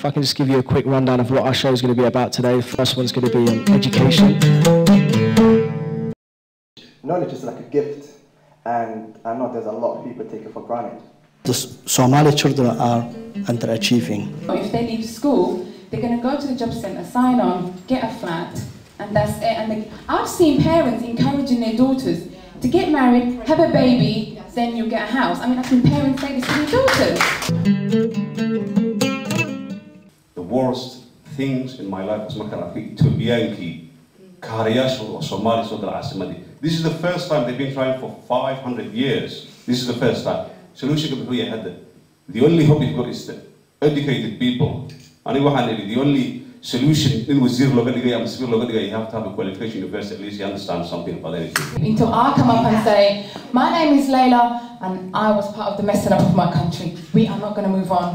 I can just give you a quick rundown of what our show is going to be about today. The first one's going to be on education. Knowledge is like a gift, and I know there's a lot of people take it for granted. The Somali children are underachieving. If they leave school, they're going to go to the job centre, sign on, get a flat, and that's it. And I've seen parents encouraging their daughters to get married, have a baby, then you'll get a house. I mean, I've seen parents say this to their daughters. The worst things in my life was Etoobiyaanki kaariyaasha oo Soomaali soo dal caasimadii. This is the first time they've been trying for 500 years. This is the first time. Solution wuxuu yahay hadda. The only hope you've got is the educated people. Ani waxaan idhi the only solution in wasiir looga dhigay ama safiir looga dhigay, you have to have a qualification university, at least you understand something about anything. Until I come up and say, my name is Layla and I was part of the messing up of my country. We are not going to move on.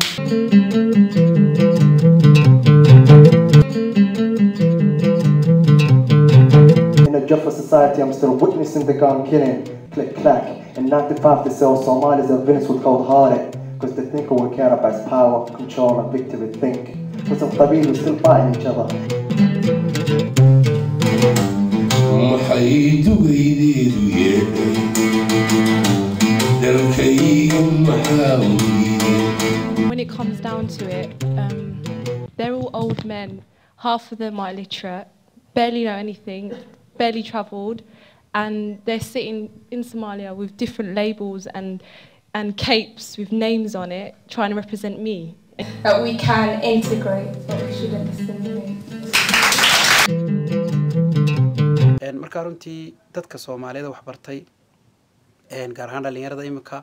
In a Jaffa society, I'm still witnessing the gun killing, click clack. In 95 they sell Somalis and Venice with cold hearted, because they think all we care about is power, control and victory think. Because some Qabil are still fighting each other. When it comes down to it, they're all old men. Half of them are illiterate, barely know anything, barely travelled, and they're sitting in Somalia with different labels and capes with names on it, trying to represent me. That we can integrate, but we shouldn't assimilate. marka runtii dadka Soomaalida wax bartay gaar ahaan dhalinyarada imika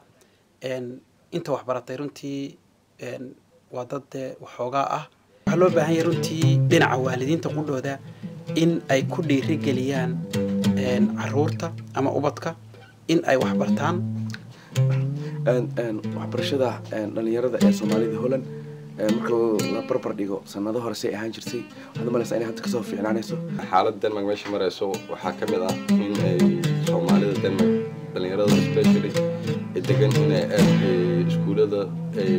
inta wax baratay runtii waa dad waxoogaa ah waxa loo baahan yahay runtii dhinaca waalidiinta qudhooda in ay ku dhiirigeliyaan caruurta ama ubadka in ay wax bartaan waxbarashada dhalinyarada ee Soomaalida Holland marka la barbar dhigo sanado hore si ahaan jirtay wada malaysa inay hadda ka soo fiicnaanayso xaaladda Denmark meesha marayso waxa ka mid ah in ay Soomaalida Denmark dhalinyarada especially degan in ay iskuulada ay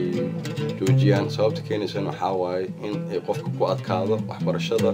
joojiyaan sababta keenaysa waxa waaye in ay qofka ku adkaado waxbarashada